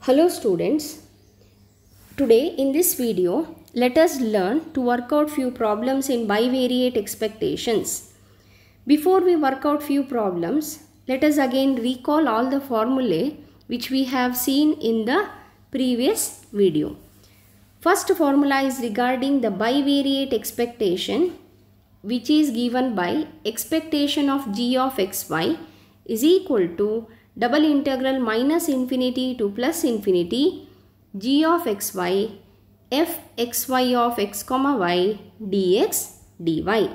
Hello students, today in this video let us learn to work out few problems in bivariate expectations. Before we work out few problems, let us again recall all the formulae which we have seen in the previous video. First formula is regarding the bivariate expectation, which is given by expectation of g of xy is equal to double integral minus infinity to plus infinity g of xy f xy of x comma y dx dy.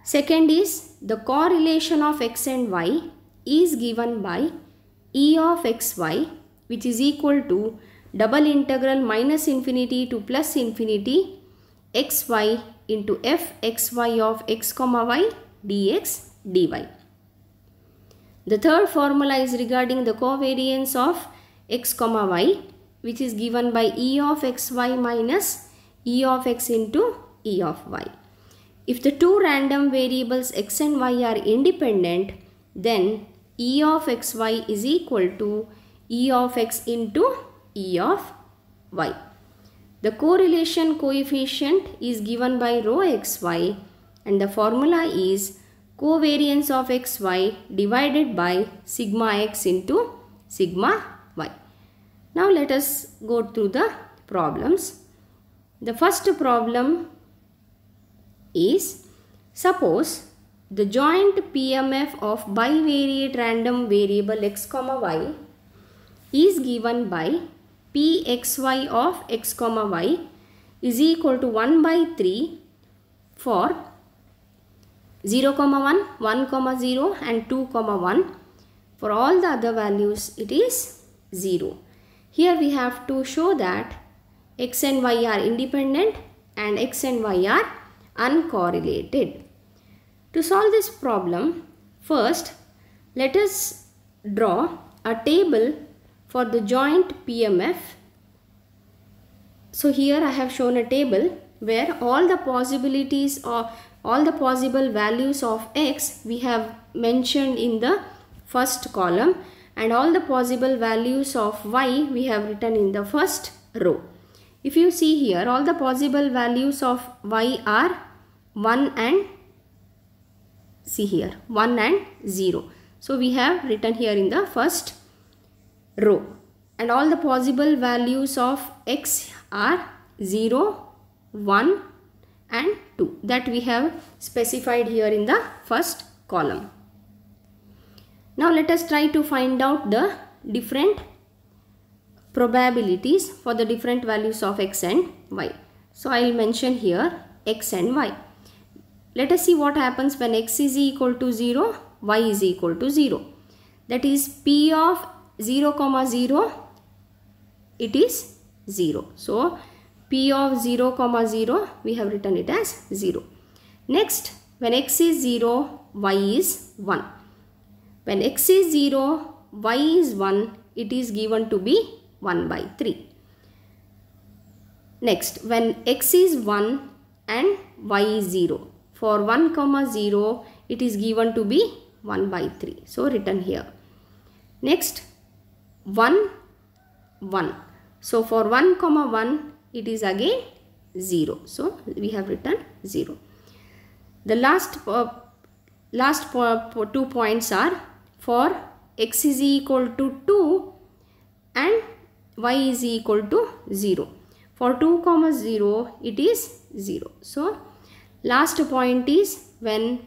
Second is the correlation of x and y is given by e of xy, which is equal to double integral minus infinity to plus infinity xy into f xy of x comma y dx dy. The third formula is regarding the covariance of x comma y, which is given by e of xy minus e of x into e of y. If the two random variables x and y are independent, then e of xy is equal to e of x into e of y. The correlation coefficient is given by rho xy, and the formula is covariance of xy divided by sigma x into sigma y. Now let us go through the problems. The first problem is, suppose the joint PMF of bivariate random variable x comma y is given by pxy of x comma y is equal to 1 by 3 for 0, 1, 1, 0 and 2, 1. For all the other values it is 0. Here we have to show that x and y are independent and x and y are uncorrelated. To solve this problem, first let us draw a table for the joint PMF. So here I have shown a table where all the possibilities or all the possible values of x we have mentioned in the first column, and all the possible values of y we have written in the first row. If you see here, all the possible values of y are 1 and 0. So we have written here in the first row, and all the possible values of x are 0, 1 and 2, that we have specified here in the first column. Now let us try to find out the different probabilities for the different values of x and y. So I will mention here x and y. Let us see what happens when x is equal to 0, y is equal to 0. That is p of 0, 0, it is 0. So p of 0, 0, we have written it as 0. Next, when x is 0, y is 1. When x is 0, y is 1, it is given to be 1 by 3. Next, when x is 1 and y is 0. For 1, 0, it is given to be 1 by 3. So written here. Next, 1, 1. So for 1, 1, it is again 0. So we have written 0. The last 2 points are for x is equal to 2 and y is equal to 0. For 2, 0, it is 0. So last point is when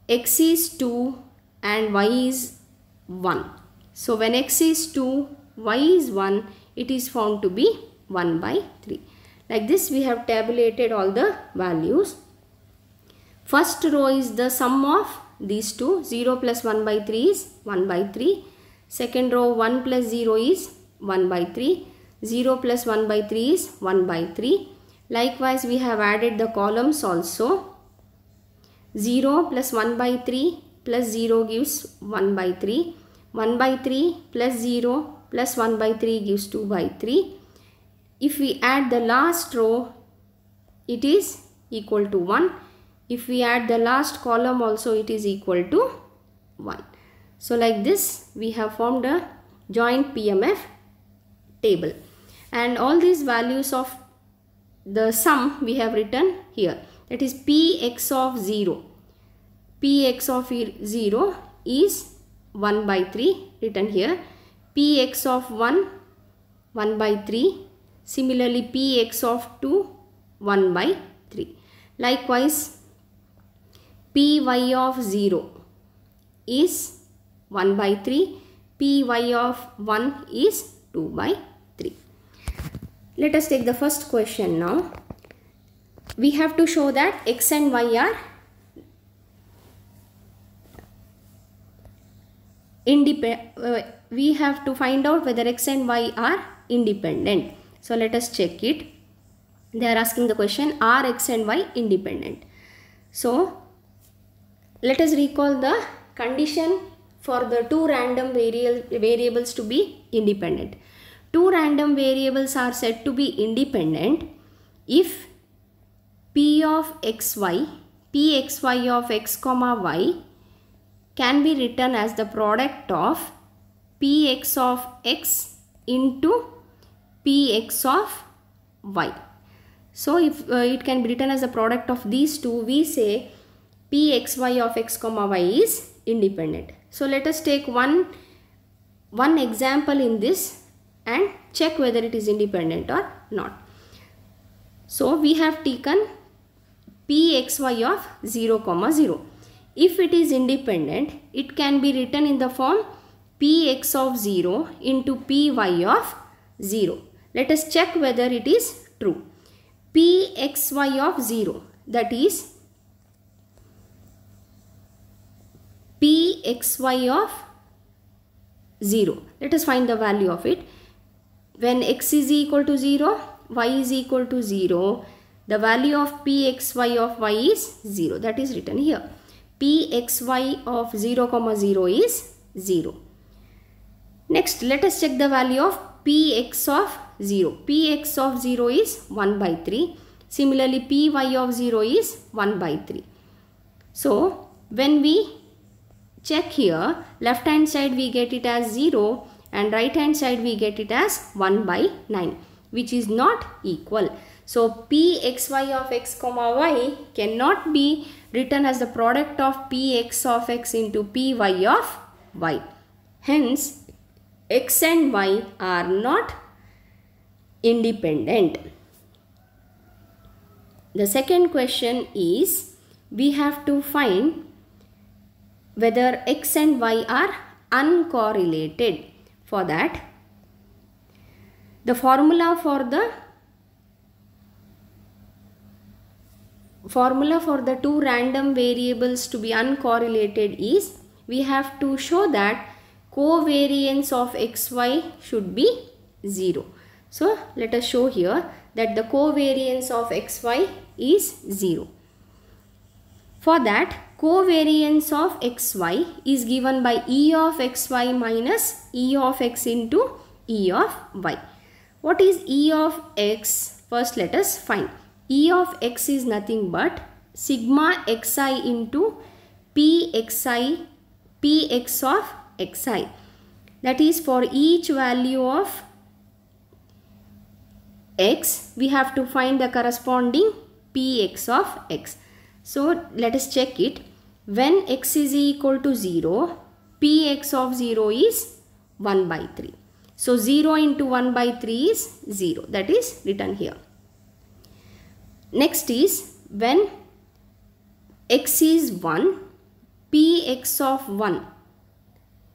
x is 2 and y is 1. So when x is 2, y is 1, it is found to be 1 by 3. Like this we have tabulated all the values. First row is the sum of these two. 0 plus 1 by 3 is 1 by 3. Second row 1 plus 0 is 1 by 3. 0 plus 1 by 3 is 1 by 3. Likewise we have added the columns also. 0 plus 1 by 3 plus 0 gives 1 by 3. 1 by 3 plus 0 plus 1 by 3 gives 2 by 3. If we add the last row, it is equal to 1. If we add the last column also, it is equal to 1. So like this, we have formed a joint PMF table. And all these values of the sum we have written here. That is Px of 0. Px of 0 is 1 by 3 written here. Px of 1, 1 by 3. Similarly, Px of 2, 1 by 3. Likewise, Py of 0 is 1 by 3. Py of 1 is 2 by 3. Let us take the first question now. We have to show that x and y are independent. We have to find out whether x and y are independent. So let us check it. They are asking the question, are x and y independent? So let us recall the condition for the two random variables to be independent. Two random variables are said to be independent if p of xy, pxy of x comma y can be written as the product of px of x into px of y. So if it can be written as the product of these two, we say pxy of x comma y is independent. So let us take one example in this and check whether it is independent or not. So we have taken pxy of 0 comma 0. If it is independent, it can be written in the form px of 0 into py of 0. Let us check whether it is true. Pxy of 0, that is pxy of 0. Let us find the value of it. When x is equal to 0, y is equal to 0, the value of pxy of y is 0. That is written here. Pxy of 0 comma 0 is 0. Next, let us check the value of px of 0. Px of 0 is 1 by 3. Similarly, py of 0 is 1 by 3. So, when we check here, left hand side we get it as 0 and right hand side we get it as 1 by 9, which is not equal. So pxy of x comma y cannot be written as the product of px of x into py of y. Hence, x and y are not independent. The second question is, we have to find whether x and y are uncorrelated. For that, the formula for the two random variables to be uncorrelated is, we have to show that covariance of xy should be 0. So let us show here that the covariance of xy is 0. For that, covariance of xy is given by E of xy minus E of x into E of y. What is E of x? First let us find. E of x is nothing but sigma xi into px of xi. That is, for each value of x, we have to find the corresponding px of x. So let us check it. When x is equal to 0, px of 0 is 1 by 3. So 0 into 1 by 3 is 0. That is written here. Next is, when x is 1, px of 1.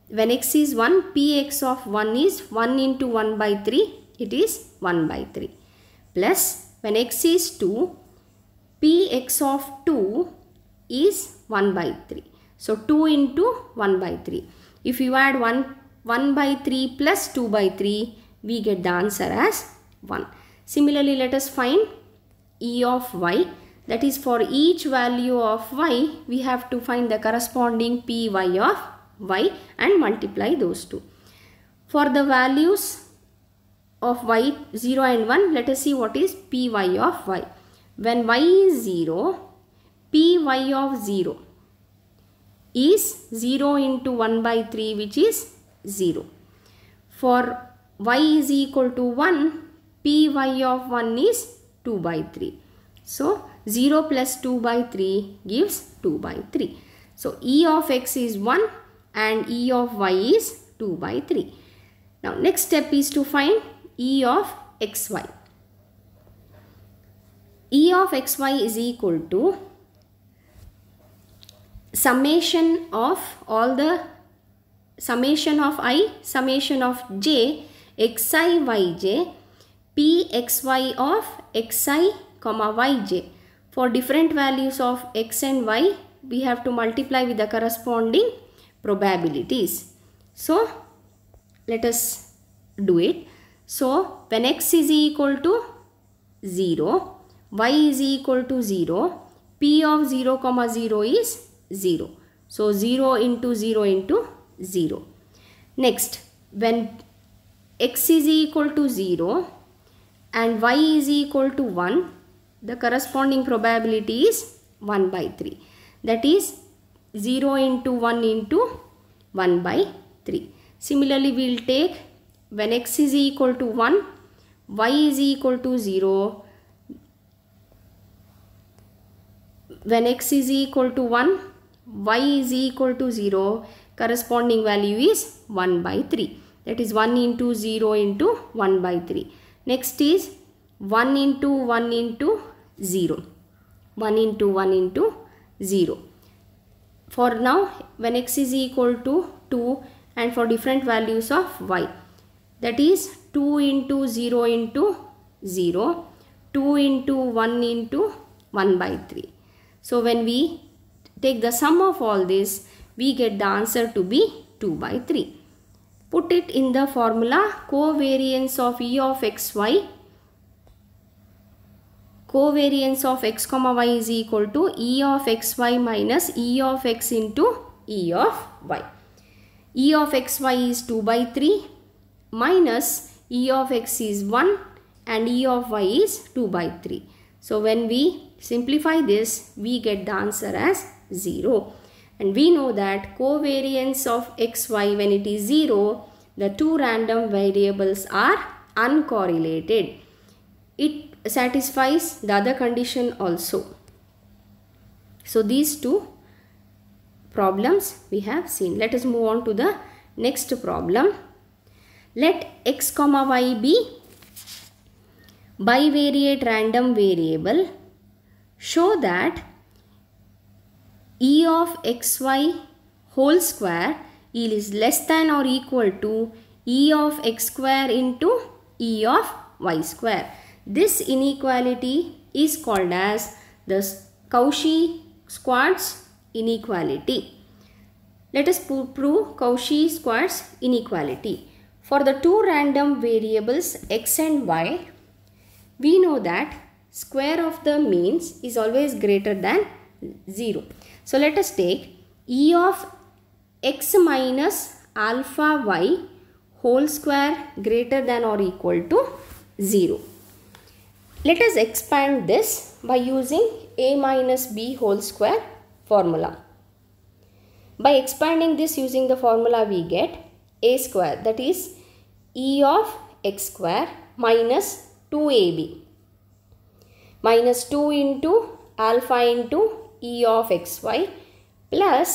When x is 1, px of 1 is 1 into 1 by 3. It is 1 by 3. Plus, when x is 2, px of 2 is 1 by 3. So 2 into 1 by 3. If you add 1 by 3 plus 2 by 3, we get the answer as 1. Similarly, let us find E of y. That is, for each value of y, we have to find the corresponding py of y and multiply those two. For the values of y 0 and 1, let us see what is py of y. When y is 0, py of 0 is 0 into 1 by 3, which is 0. For y is equal to 1, py of 1 is 2 by 3. So 0 plus 2 by 3 gives 2 by 3. So e of x is 1 and e of y is 2 by 3. Now next step is to find e of xy. E of xy is equal to summation of all the summation of I, summation of j, xi yj, pxy of xi comma yj. For different values of x and y, we have to multiply with the corresponding probabilities. So let us do it. So when x is equal to 0, y is equal to 0, p of 0 comma 0 is 0. So 0 into 0 into 0. Next, when x is equal to 0 and y is equal to 1, the corresponding probability is 1 by 3. That is 0 into 1 into 1 by 3. Similarly, we will take when x is equal to 1, y is equal to 0. When x is equal to 1, y is equal to 0, corresponding value is 1 by 3. That is 1 into 0 into 1 by 3. Next is 1 into 1 into 0. 1 into 1 into 0. For now, when x is equal to 2 and for different values of y, that is 2 into 0 into 0, 2 into 1 into 1 by 3. So when we take the sum of all this, we get the answer to be 2 by 3. Put it in the formula covariance of e of xy. Covariance of x comma y is equal to e of xy minus e of x into e of y. E of xy is 2 by 3 minus e of x is 1 and e of y is 2 by 3. So when we simplify this, we get the answer as 0. And we know that covariance of xy, when it is 0, the two random variables are uncorrelated. It satisfies the other condition also. So these two problems we have seen. Let us move on to the next problem. Let x comma y be bivariate random variable. Show that e of xy whole square is less than or equal to e of x square into e of y square. This inequality is called as the Cauchy-Schwarz inequality. Let us prove Cauchy-Schwarz inequality. For the two random variables x and y, we know that square of the means is always greater than 0. So let us take e of x minus alpha y whole square greater than or equal to 0. Let us expand this by using a minus b whole square formula. By expanding this using the formula, we get a square, that is e of x square minus 2ab minus 2 into alpha into e of xy plus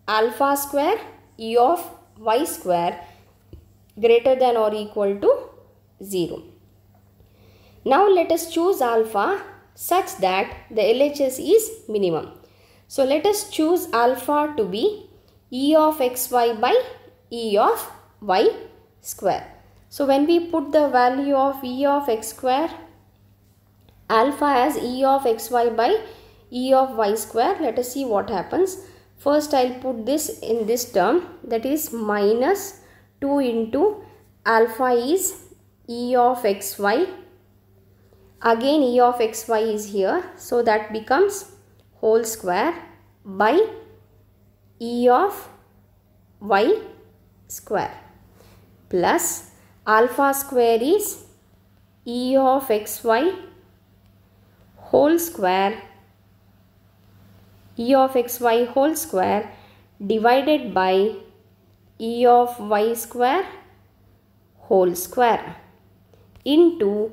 alpha square e of y square greater than or equal to 0. Now let us choose alpha such that the LHS is minimum. So let us choose alpha to be e of xy by e of y square. So when we put the value of e of x square, alpha as e of xy by e of y square, let us see what happens. First I will put this in this term, that is minus 2 into alpha is e of xy. Again e of xy is here, so that becomes whole square by e of y square plus alpha square is e of xy whole square, e of xy whole square divided by e of y square whole square into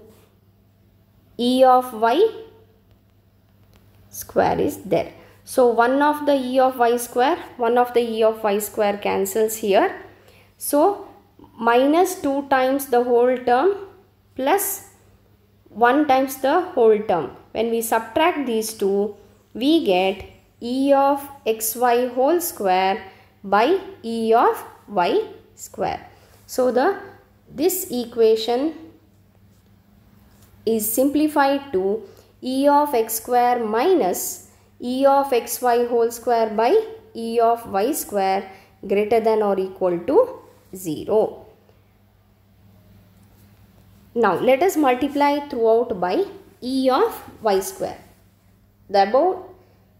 e of y square is there. So 1 of the e of y square, 1 of the e of y square cancels here. So minus 2 times the whole term plus 1 times the whole term. When we subtract these two, we get e of xy whole square by e of y square. So this equation is simplified to e of x square minus e of xy whole square by e of y square greater than or equal to 0. Now let us multiply throughout by e of y square. The above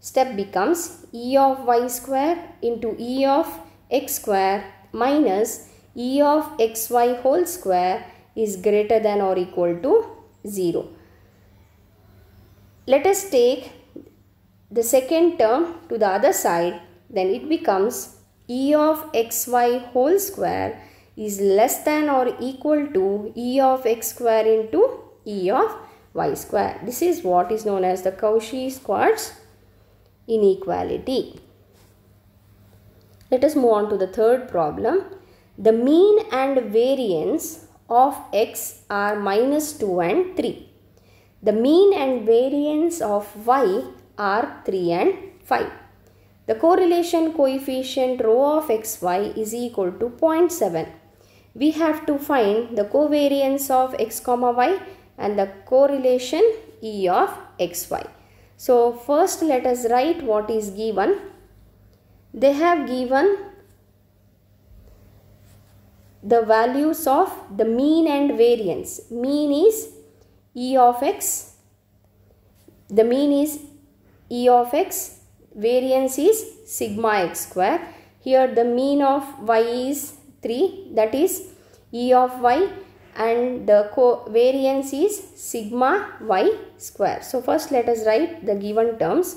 step becomes e of y square into e of x square minus e of xy whole square is greater than or equal to 0. Let us take the second term to the other side, then it becomes e of xy whole square is less than or equal to e of x square into e of y square. This is what is known as the Cauchy-Schwarz inequality. Let us move on to the third problem. The mean and variance of x are minus 2 and 3. The mean and variance of y are 3 and 5. The correlation coefficient rho of xy is equal to 0.7. We have to find the covariance of x comma y and the correlation E of xy. So first let us write what is given. They have given the values of the mean and variance. Mean is E of x. The mean is E of x. Variance is sigma x square. Here the mean of y is 3, that is E of y, and the variance is sigma y square. So first let us write the given terms.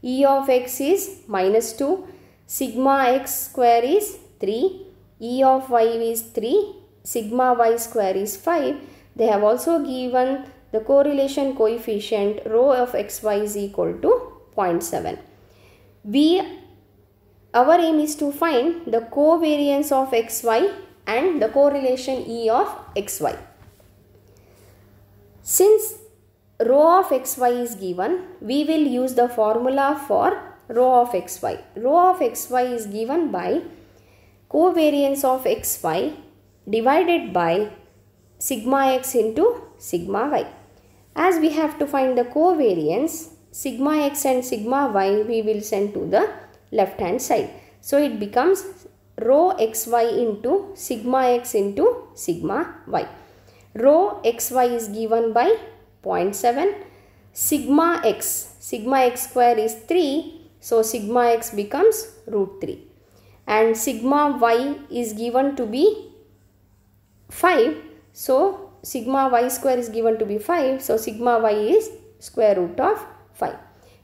E of x is minus 2, sigma x square is 3, E of y is 3, sigma y square is 5. They have also given the correlation coefficient rho of xy is equal to 0.7. Our aim is to find the covariance of xy and the correlation E of xy. Since rho of xy is given, we will use the formula for rho of xy. Rho of xy is given by covariance of xy divided by sigma x into sigma y. As we have to find the covariance, sigma x and sigma y we will send to the left hand side. So it becomes rho xy into sigma x into sigma y. Rho xy is given by 0.7. Sigma x square is 3. So sigma x becomes root 3. And sigma y is given to be 5. So sigma y square is given to be 5. So sigma y is square root of 5.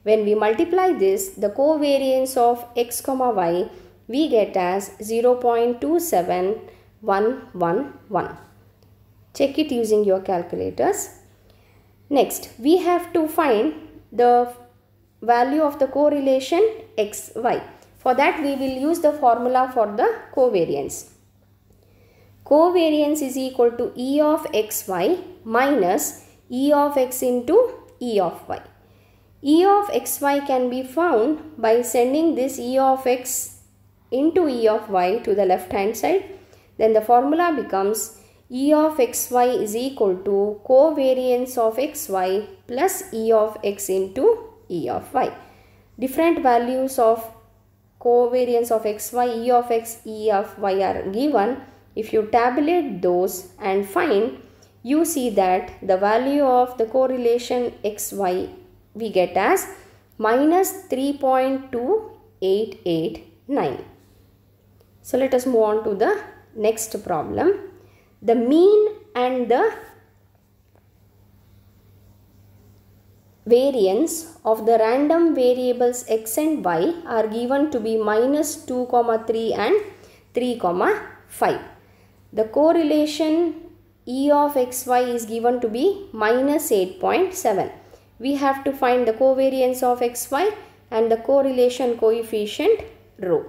When we multiply this, the covariance of x comma y we get as 0.27111. Check it using your calculators. Next, we have to find the value of the correlation xy. For that, we will use the formula for the covariance. Covariance is equal to E of xy minus E of x into E of y. E of xy can be found by sending this E of x into E of y to the left hand side. Then the formula becomes E of xy is equal to covariance of xy plus E of x into E of y. Different values of covariance of xy, E of x, E of y are given. If you tabulate those and find, you see that the value of the correlation xy we get as minus 3.2889. So let us move on to the next problem. The mean and the variance of the random variables x and y are given to be minus 2, 3 and 3, 5. The correlation E of xy is given to be minus 8.7. We have to find the covariance of xy and the correlation coefficient rho.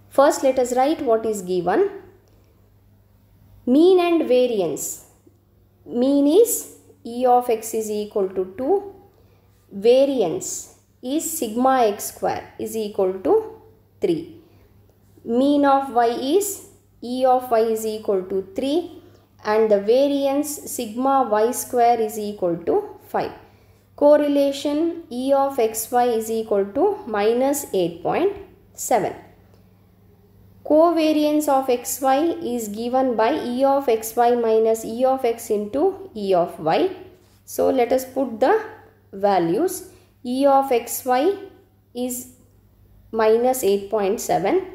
First, let us write what is given. Mean and variance. Mean is E of x is equal to 2. Variance is sigma x square is equal to 3. Mean of y is E of y is equal to 3 and the variance sigma y square is equal to 5. Correlation E of xy is equal to minus 8.7. Covariance of xy is given by E of xy minus E of x into E of y. So let us put the values. E of xy is minus 8.7.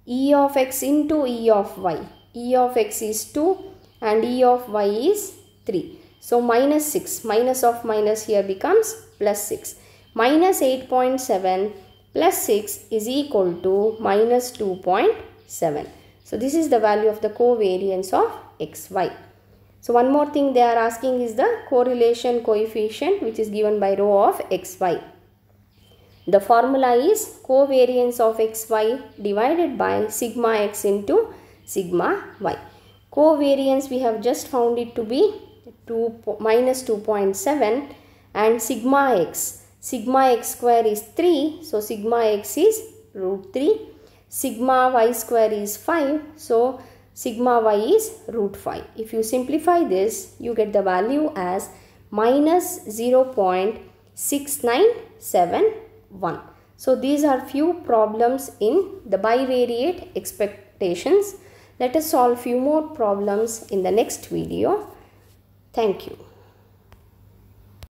E of x into E of y. E of x is 2 and E of y is 3. So minus 6. Minus of minus here becomes plus 6. Minus 8.7 plus 6 is equal to minus 2.7. So this is the value of the covariance of xy. So one more thing they are asking is the correlation coefficient, which is given by rho of xy. The formula is covariance of xy divided by sigma x into sigma y. Covariance we have just found it to be minus 2.7 and sigma x square is 3. So sigma x is root 3. Sigma y square is 5. So sigma y is root 5. If you simplify this, you get the value as minus 0.6971. So these are few problems in the bivariate expectations. Let us solve few more problems in the next video. Thank you.